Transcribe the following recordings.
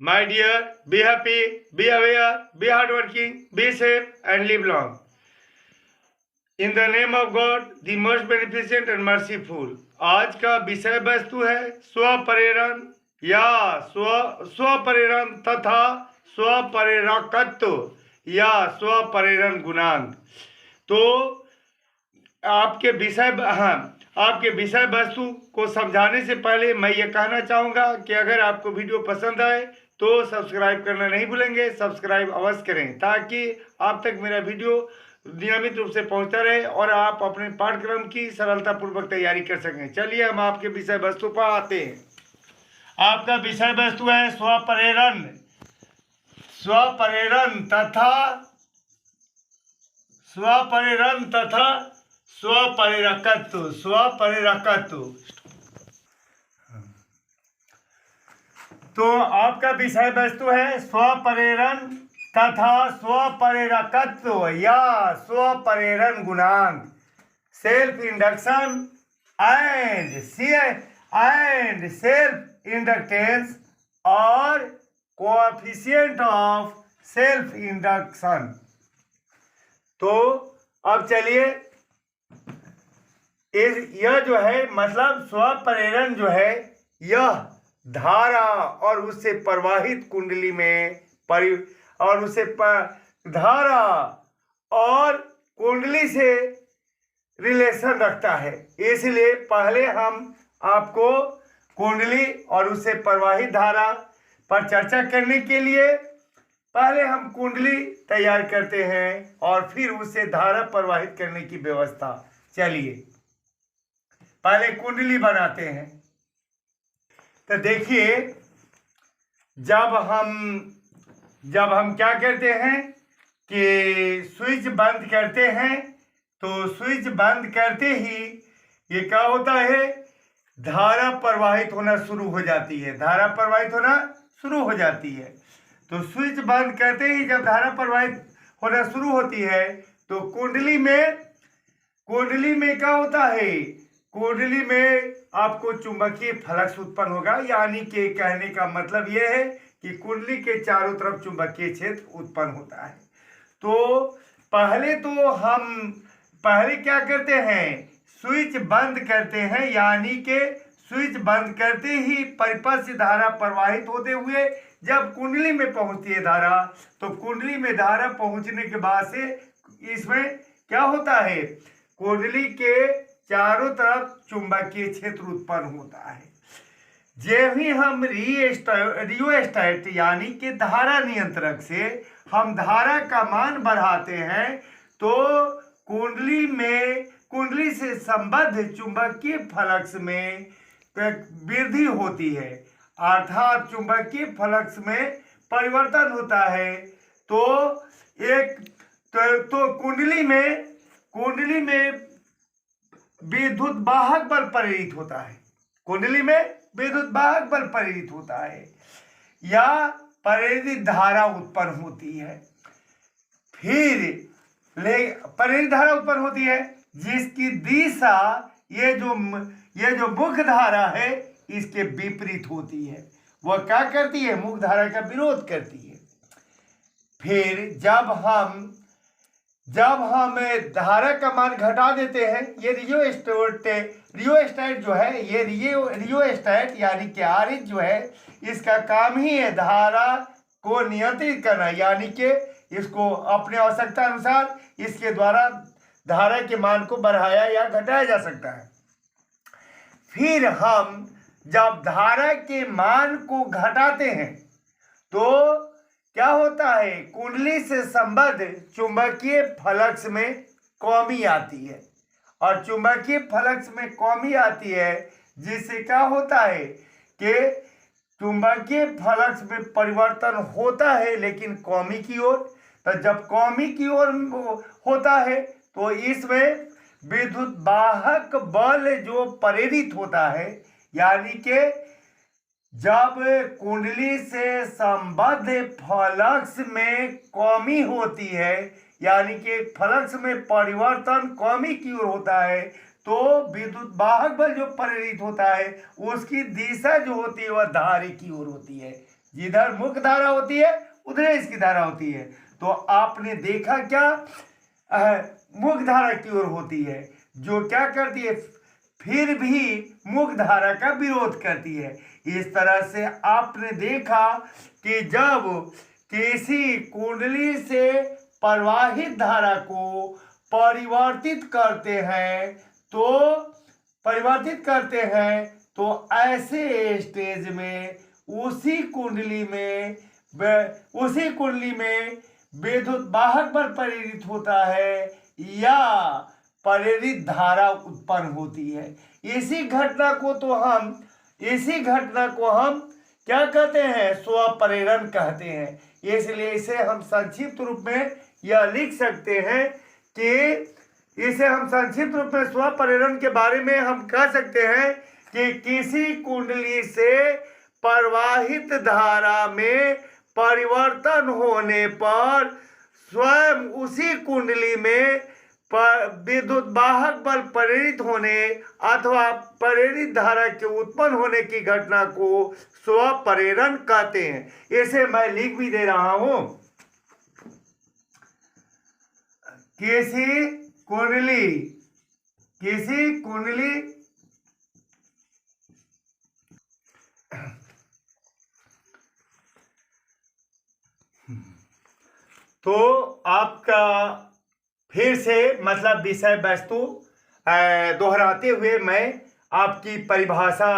My dear, be happy, be aware, be hardworking, be safe, and live long. In the name of God, the most beneficent and merciful. आज का विषय वस्तु है स्वप्रेरण या स्वप्रेरण तथा स्वप्रेरकत्व या स्वप्रेरण गुणांक। तो आपके विषय वस्तु को समझाने से पहले मैं ये कहना चाहूँगा कि अगर आपको वीडियो पसंद आए तो सब्सक्राइब करना नहीं भूलेंगे। सब्सक्राइब अवश्य करें ताकि आप तक मेरा वीडियो नियमित रूप से पहुंचता रहे और आप अपने पाठ्यक्रम की सरलतापूर्वक तैयारी कर सकें। चलिए हम आपके विषय वस्तु पर आते हैं। आपका विषय वस्तु है स्वप्रेरण तथा स्वप्रेरकत्व। तो आपका विषय वस्तु है स्वप्रेरण तथा स्वप्रेरकत्व या स्वप्रेरण गुणांक, self induction and self inductance और कोएफिशिएंट ऑफ सेल्फ इंडक्शन। तो अब चलिए यह जो है मतलब स्वप्रेरण जो है यह धारा और उससे प्रवाहित कुंडली में धारा और कुंडली से रिलेशन रखता है। इसलिए पहले हम आपको कुंडली और उससे प्रवाहित धारा पर चर्चा करने के लिए पहले हम कुंडली तैयार करते हैं और फिर उससे धारा प्रवाहित करने की व्यवस्था। चलिए पहले कुंडली बनाते हैं। तो देखिए जब हम क्या करते हैं कि स्विच बंद करते हैं तो स्विच बंद करते ही ये क्या होता है, धारा प्रवाहित होना शुरू हो जाती है। तो स्विच बंद करते ही जब धारा प्रवाहित होना शुरू होती है तो कुंडली में क्या होता है, कुंडली में आपको चुंबकीय फ्लक्स उत्पन्न होगा। यानी कि कहने का मतलब यह है कि कुंडली के चारों तरफ चुंबकीय क्षेत्र उत्पन्न होता है। तो पहले क्या करते हैं, स्विच बंद करते हैं। यानी कि स्विच बंद करते ही परिपथ से धारा प्रवाहित होते हुए जब कुंडली में पहुंचती है धारा, तो कुंडली में धारा पहुंचने के बाद से इसमें क्या होता है, कुंडली के चारों तरफ चुंबकीय क्षेत्र उत्पन्न होता है। जब ही हम रियोस्टेट यानी कि धारा नियंत्रक से हम धारा का मान बढ़ाते हैं तो कुंडली से संबद्ध चुंबकीय फ्लक्स में वृद्धि होती है, अर्थात चुंबकीय फ्लक्स में परिवर्तन होता है। तो कुंडली में विद्युत वाहक बल प्रेरित होता है। कुंडली में विद्युत वाहक बल प्रेरित होता है या प्रेरित धारा उत्पन्न होती है। प्रेरित धारा उत्पन्न होती है जिसकी दिशा ये जो मुख्य धारा है इसके विपरीत होती है। वह क्या करती है, मुख्य धारा का विरोध करती है। फिर जब हम धारा का मान घटा देते हैं, ये रियोस्टेट जो है, ये रियोस्टेट यानी कि आरएच जो है, इसका काम ही है धारा को नियंत्रित करना। यानी कि इसको अपने आवश्यकता अनुसार इसके द्वारा धारा के मान को बढ़ाया या घटाया जा सकता है। फिर हम जब धारा के मान को घटाते हैं तो क्या होता है, कुंडली से संबद्ध चुंबकीय फ्लक्स में कमी आती है और चुंबकीय फ्लक्स में कमी आती है जिससे क्या होता है कि चुंबकीय फ्लक्स में परिवर्तन होता है लेकिन कमी की ओर। तो जब कमी की ओर होता है तो इसमें विद्युत वाहक बल जो प्रेरित होता है, यानी कि जब कुंडली से संबद्ध फ्लक्स में कमी होती है, यानी कि फ्लक्स में परिवर्तन कमी की ओर होता है, तो विद्युत वाहक बल जो प्रेरित होता है उसकी दिशा जो होती है वह धारे की ओर होती है। जिधर मुख्य धारा होती है उधर इसकी धारा होती है। तो आपने देखा क्या, मुख्य धारा की ओर होती है, जो क्या करती है, फिर भी मुख्य धारा का विरोध करती है। इस तरह से आपने देखा कि जब किसी कुंडली से प्रवाहित धारा को परिवर्तित करते हैं तो ऐसे स्टेज में उसी कुंडली में विद्युत वाहक बल प्रेरित होता है या प्रेरित धारा उत्पन्न होती है। इसी घटना को हम क्या कहते हैं, स्वप्रेरण कहते हैं। इसलिए इसे हम संक्षिप्त रूप में यह लिख सकते हैं कि स्वप्रेरण के बारे में हम कह सकते हैं कि किसी कुंडली से प्रवाहित धारा में परिवर्तन होने पर स्वयं उसी कुंडली में विद्युत वाहक बल प्रेरित होने अथवा प्रेरित धारा के उत्पन्न होने की घटना को स्वप्रेरण कहते हैं। इसे मैं लिख भी दे रहा हूं। किसी कुंडली तो आपका फिर से मतलब विषय वस्तु दोहराते हुए मैं आपकी परिभाषा,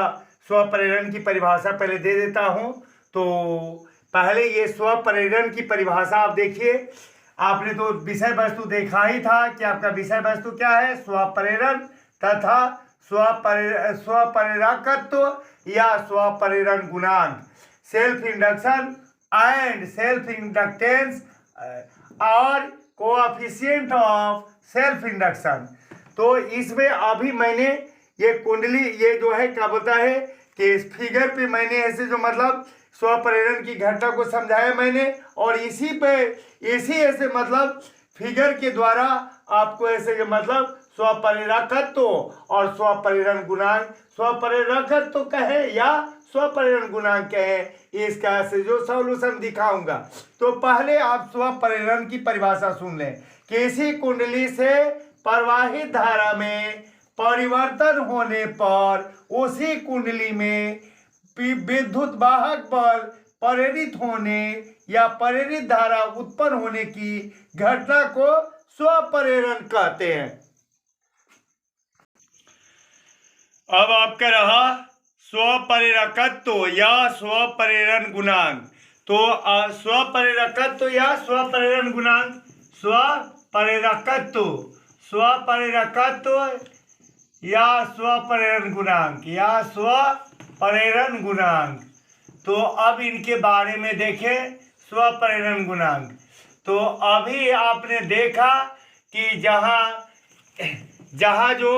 स्वप्रेरण की परिभाषा पहले दे देता हूं। तो पहले ये स्वप्रेरण की परिभाषा आप देखिए। आपने तो विषय वस्तु देखा ही था कि आपका विषय वस्तु क्या है, स्वप्रेरण तथा स्वप्रेरकत्व या स्वप्रेरण गुणांक, self induction and self inductance और कोएफिशिएंट ऑफ सेल्फ इंडक्शन। तो इसमें अभी मैंने ये कुंडली, ये जो है क्या बोलता है कि इस फिगर पे मैंने ऐसे जो मतलब स्वप्रेरण की घटना को समझाया मैंने, और इसी ऐसे मतलब फिगर के द्वारा आपको ऐसे मतलब स्वप्रेरकत्व और स्वप्रेरण गुणांक, स्वप्रेरकत्व कहे या स्वप्रेरण गुणांक कहे, इसका से जो सॉल्यूशन दिखाऊंगा। तो पहले आप स्वप्रेरण की परिभाषा सुन लें। किसी कुंडली से प्रवाहित धारा में परिवर्तन होने पर उसी कुंडली में विद्युत वाहक बल प्रेरित होने या प्रेरित धारा उत्पन्न होने की घटना को स्वप्रेरण कहते हैं। अब आपका रहा स्वप्रेरकत्व या स्वप्रेरण गुणांक। तो स्वप्रेरकत्व या स्वप्रेरण गुणांक, स्वप्रेरकत्व या स्वप्रेरण गुणांक तो अब इनके बारे में देखें। स्वप्रेरण गुणांक तो अभी आपने देखा कि जहाँ जो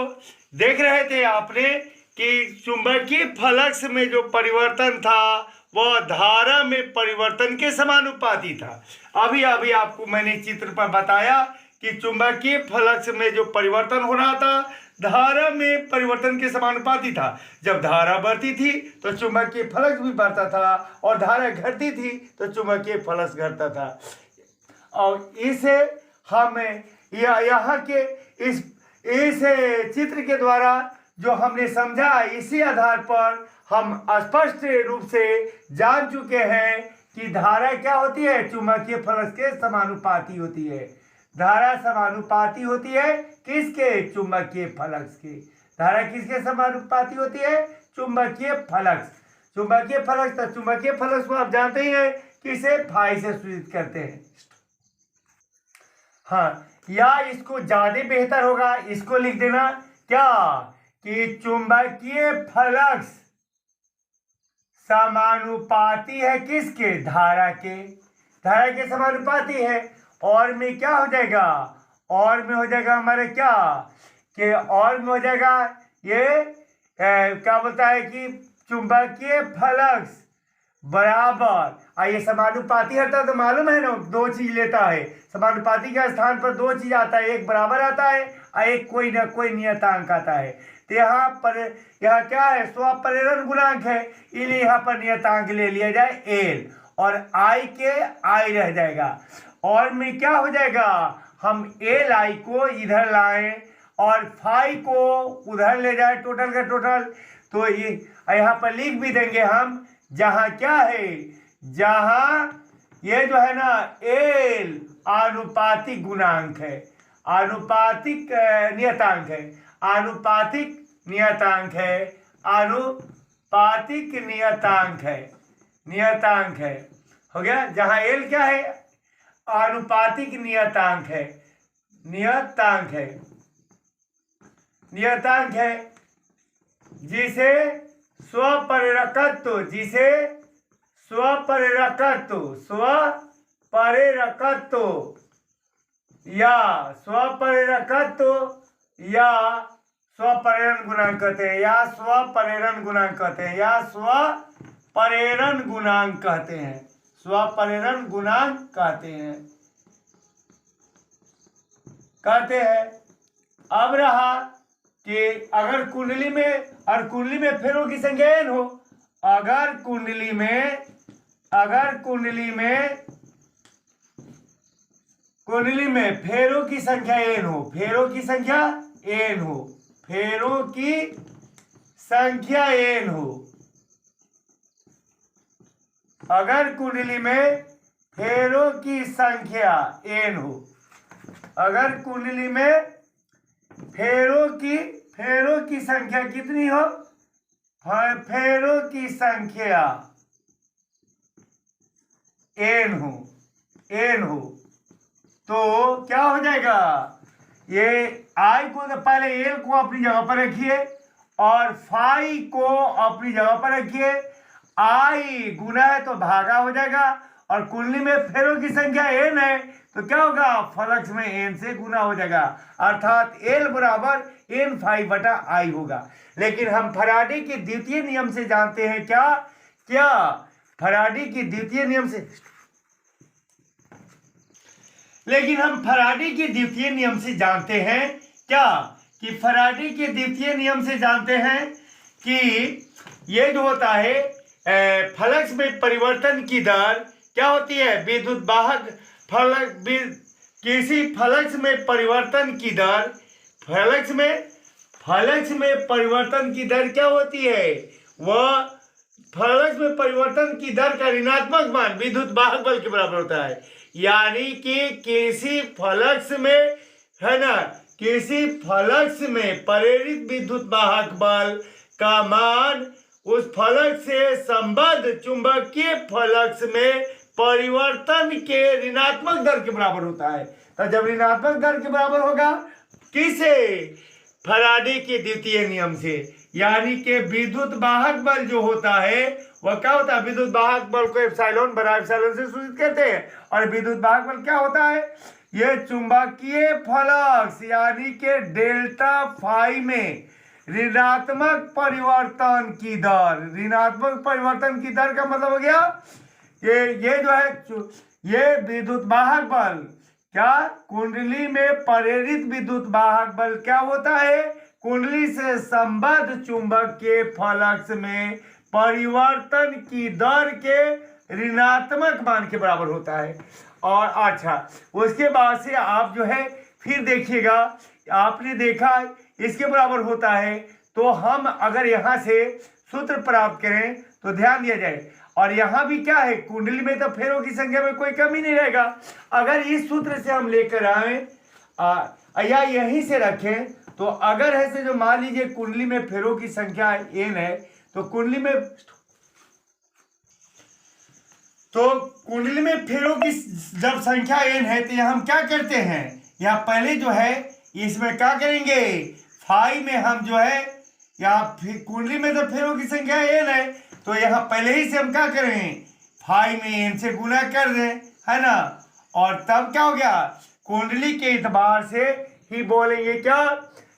देख रहे थे आपने कि चुंबकीय फ्लक्स में जो परिवर्तन था वह धारा में परिवर्तन के समानुपाती था। अभी आपको मैंने चित्र पर बताया कि चुंबकीय फ्लक्स में जो परिवर्तन हो रहा था धारा में परिवर्तन के समानुपाती था। जब धारा बढ़ती थी तो चुंबकीय फ्लक्स भी बढ़ता था, और धारा घटती थी तो चुंबकीय फ्लक्स घटता था। और इसे हम यहाँ के इस चित्र के द्वारा जो हमने समझा, इसी आधार पर हम स्पष्ट रूप से जान चुके हैं कि धारा क्या होती है, चुंबकीय फ्लक्स के समानुपाती होती है। धारा समानुपाती होती है किसके, चुंबकीय फ्लक्स के। धारा किसके समानुपाती होती है, चुंबकीय फ्लक्स। चुंबकीय फ्लक्स, तो चुंबकीय फ्लक्स को आप जानते ही हैं कि इसे फाई से सूचित करते हैं। हाँ, या इसको ज्यादा बेहतर होगा, इसको लिख देना क्या कि चुंबकीय फ्लक्स समानुपाती है किसके, धारा के समानुपाती है। और में क्या हो जाएगा, और में हो जाएगा हमारे क्या कि और में हो जाएगा ये क्या बोलता है कि चुंबकीय फ्लक्स बराबर, ये समानुपाती हटा तो मालूम है ना, दो चीज लेता है। समानुपाती के स्थान पर दो चीज आता है, एक बराबर आता है और एक कोई ना कोई नियतांक आता है। तो यहाँ क्या है, स्वप्रेरण गुणांक है, इसलिए यहाँ पर नियतांक ले लिया जाए एल, और आई के आई रह जाएगा, और में क्या हो जाएगा, हम एल आई को इधर लाएं और फाई को उधर ले जाए, टोटल का टोटल, तो ये यहाँ पर लिख भी देंगे हम, जहाँ क्या है, जहाँ ये जो है ना एल आनुपातिक गुणांक है, आनुपातिक नियतांक है, आनुपातिक नियतांक है, आनुपातिक नियतांक है, नियतांक है, हो गया, जहाँ एल क्या है, आनुपातिक नियतांक है, नियतांक है, नियतांक है, जिसे स्वप्रेरकत्व, जिसे स्वप्रेरकत्व, स्वप्रेरकत्व या स्वप्रेरकत्व या स्वप्रेरण गुणांक कहते हैं, या स्वप्रेरण गुणांक कहते हैं, या स्वप्रेरण गुणांक कहते हैं, स्वप्रेरण गुणांक कहते हैं। अब रहा कि अगर कुंडली में, और कुंडली में फेरों की संख्या n हो, अगर कुंडली में फेरों की संख्या n हो, फेरों की संख्या n हो, फेरों की संख्या n हो, अगर कुंडली में फेरों की संख्या n हो, अगर कुंडली में फेरों की संख्या कितनी हो, फेरों की संख्या n हो, तो क्या हो जाएगा, ये आई को तो पहले एल को अपनी जगह पर रखिए और फाई को अपनी जगह पर रखिए, आई गुना है तो भागा हो जाएगा, और कुंडली में फेरों की संख्या n है तो क्या होगा, फलक्स में n से गुना हो जाएगा, अर्थात l बराबर n फाई बटा आई होगा। लेकिन हम फैराडे के द्वितीय नियम से जानते हैं क्या फैराडे के द्वितीय नियम से, लेकिन हम फैराडे के द्वितीय नियम से जानते हैं क्या, कि फैराडे के द्वितीय नियम से जानते हैं कि ये जो होता है फ्लक्स में परिवर्तन की दर क्या होती है, विद्युत वाहक किसी फ्लक्स में परिवर्तन की दर, फ्लक्स में परिवर्तन की दर क्या होती है, वह फ्लक्स में परिवर्तन की दर का ऋणात्मक मान विद्युत वाहक बल के बराबर होता है। यानी कि किसी फ्लक्स में है ना, किसी फ्लक्स में प्रेरित विद्युत वाहक बल का मान उस फ्लक्स से संबद्ध चुंबकीय फ्लक्स में परिवर्तन के ऋणात्मक दर के बराबर होता है। तो जब ऋणात्मक दर के बराबर होगा किसे, फैराडे के द्वितीय नियम से, यानी कि विद्युत वाहक बल जो होता है वह क्या होता है, विद्युत वाहक बल को एप्सिलॉन बराबर एप्सिलॉन से सूचित करते हैं, और विद्युत वाहक बल क्या होता है, यह चुंबकीय फ्लक्स यानी कि डेल्टा फाई में ऋणात्मक परिवर्तन की दर, ऋणात्मक परिवर्तन की दर का मतलब हो गया ये जो है, ये विद्युत वाहक बल क्या, कुंडली में प्रेरित विद्युत वाहक बल क्या होता है, कुंडली से संबद्ध चुंबकीय फ्लक्स में परिवर्तन की दर के ऋणात्मक मान के बराबर होता है। और अच्छा, उसके बाद से आप जो है फिर देखिएगा, आपने देखा इसके बराबर होता है, तो हम अगर यहाँ से सूत्र प्राप्त करें तो ध्यान दिया जाए, और यहाँ भी क्या है, कुंडली में तो फेरों की संख्या में कोई कमी नहीं रहेगा। अगर इस सूत्र से हम लेकर आए या यहीं से रखें, तो अगर ऐसे जो मान लीजिए कुंडली में फेरों की संख्या n है, तो कुंडली में फेरों की जब संख्या n है तो यहाँ हम क्या करते हैं, यहाँ पहले जो है इसमें क्या करेंगे, फाई में हम जो है, यहाँ कुंडली में तो फेरों की संख्या n है, तो यहाँ पहले ही से हम क्या करें, फाई में n से गुना कर दें, है ना, और तब क्या हो गया, कुंडली के एतबार से ही बोलेंगे क्या,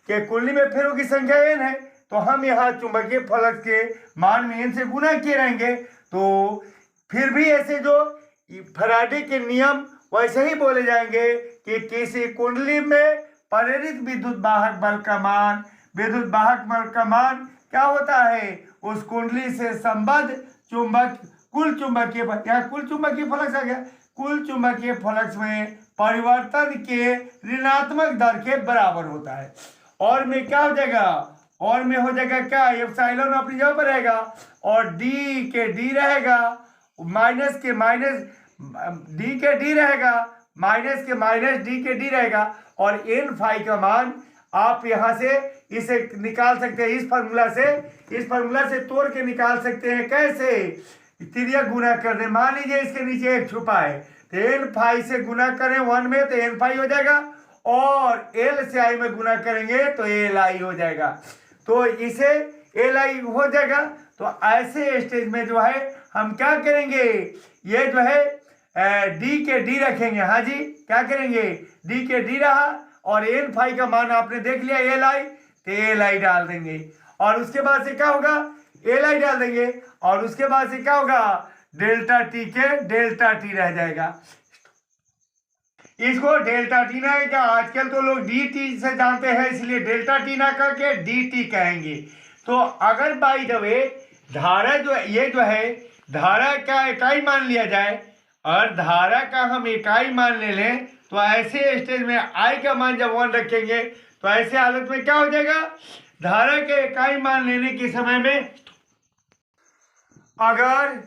कि कुंडली में फेरों की संख्या n है, तो हम यहाँ चुंबकीय फ्लक्स के मान में n से गुना किए रहेंगे, तो फिर भी ऐसे जो फैराडे के नियम वैसे ही बोले जाएंगे कि किसी कुंडली में प्रेरित विद्युत वाहक बल का मान विद्युत वाहक का मान क्या होता है, उस कुंडली से संबद्ध चुंबक कुल चुंबकीय कुल चुंबकीय फ्लक्स आ गया, कुल चुंबकीय फ्लक्स में परिवर्तन के ऋणात्मक दर के बराबर होता है। और में क्या हो जाएगा, और में हो जाएगा क्या, एप्सिलॉन अपनी जगह पर रहेगा और डी के डी रहेगा, माइनस के माइनस डी के डी रहेगा, माइनस के माइनस डी के डी रहेगा। और एन फाई का मान आप यहां से इसे निकाल सकते हैं, इस फार्मूला से तोड़ के निकाल सकते हैं। कैसे, तिर्यक गुना कर दे, मान लीजिए इसके नीचे एक छुपा है तो एन फाई से गुना करें 1 में तो एन फाई हो जाएगा, और एल से आई में गुना करेंगे तो एल आई हो जाएगा, तो इसे एल आई हो जाएगा। तो ऐसे स्टेज में जो है हम क्या करेंगे, ये जो है डी के डी रखेंगे। हाँ जी, क्या करेंगे, डी के डी रहा और एन फाई का मान आपने देख लिया एल आई, तो एल आई डाल देंगे और उसके बाद से क्या होगा, एल आई डाल देंगे और उसके बाद से क्या होगा, डेल्टा टी के डेल्टा टी रह जाएगा। इसको डेल्टा टी ना क्या, आजकल तो लोग डी टी से जानते हैं इसलिए डेल्टा टी ना करके डी टी कहेंगे। तो अगर बाई द वे धारा जो ये जो है धारा का इकाई मान लिया जाए और धारा का हम इकाई मान ले लें, तो ऐसे स्टेज में आई का मान जब 1 रखेंगे तो ऐसे हालत में क्या हो जाएगा, धारा के इकाई मान लेने के समय में अगर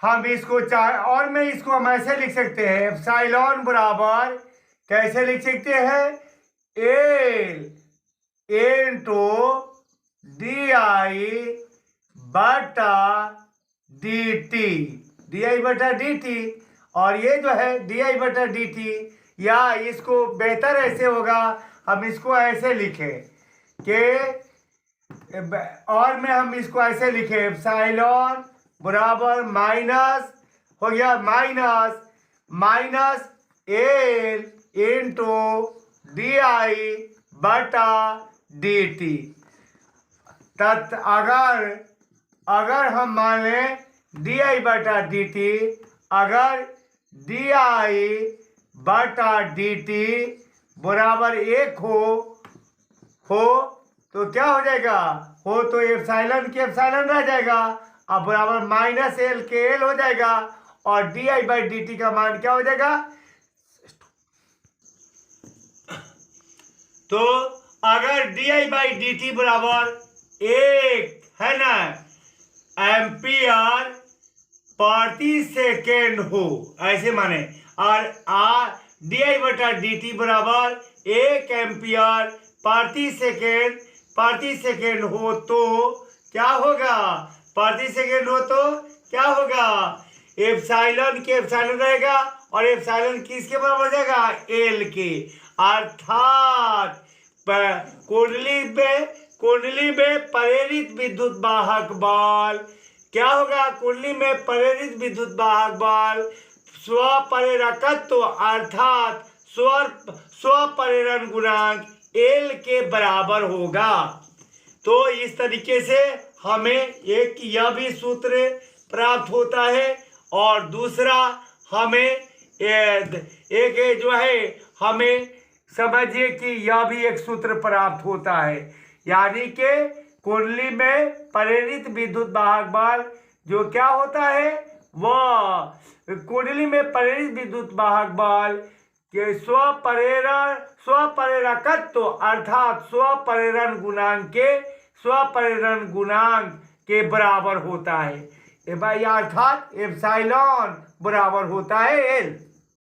हम इसको चाहे, और मैं इसको हम ऐसे लिख सकते हैं, एप्सिलॉन बराबर कैसे लिख सकते हैं, एल इनटू डी आई बटा डी टी, डी आई बटा डी टी। और ये जो है डी आई बटा डी टी, या इसको बेहतर ऐसे होगा हम इसको ऐसे लिखें कि, और में हम इसको ऐसे लिखें, एप्सिलॉन बराबर माइनस हो गया minus L into D I बटा डी टी। तत् अगर हम मान लें डी आई बटा डी टी, अगर डी आई बटा डी टी बराबर 1 हो तो क्या हो जाएगा, हो तो एप्सिलॉन के एप्सिलॉन रह जाएगा, अब बराबर माइनस एल के एल हो जाएगा और D I by D T का मान क्या हो जाएगा। तो अगर D I by D T बराबर 1 है ना एम्पियर प्रति सेकेंड हो, ऐसे माने, और डी आई बटा डी टी बराबर 1 एम्पियर प्रति सेकेंड हो तो क्या होगा, प्रति सेकेंड हो तो क्या होगा, एप्सिलॉन के एप्सिलॉन रहेगा और एप्सिलॉन किसके बराबर हो जाएगा, एल के। अर्थात कुंडली में प्रेरित विद्युत वाहक बल क्या होगा, कुंडली में प्रेरित विद्युत वाहक बल स्वप्रेरकत्व अर्थात स्वप्रेरण गुणांक एल के बराबर होगा। तो इस तरीके से हमें एक यह भी सूत्र प्राप्त होता है और दूसरा हमें एक जो है हमें समझिए कि यह भी एक सूत्र प्राप्त होता है, यानी कि कुंडली में प्रेरित विद्युत वाहक बल जो क्या होता है, वह कुंडली में प्रेरित विद्युत वाहक बल के स्वप्रेरकत्व अर्थात स्वप्रेरण गुणांक के बराबर होता है, अर्थात एप्सिलॉन बराबर होता है एल।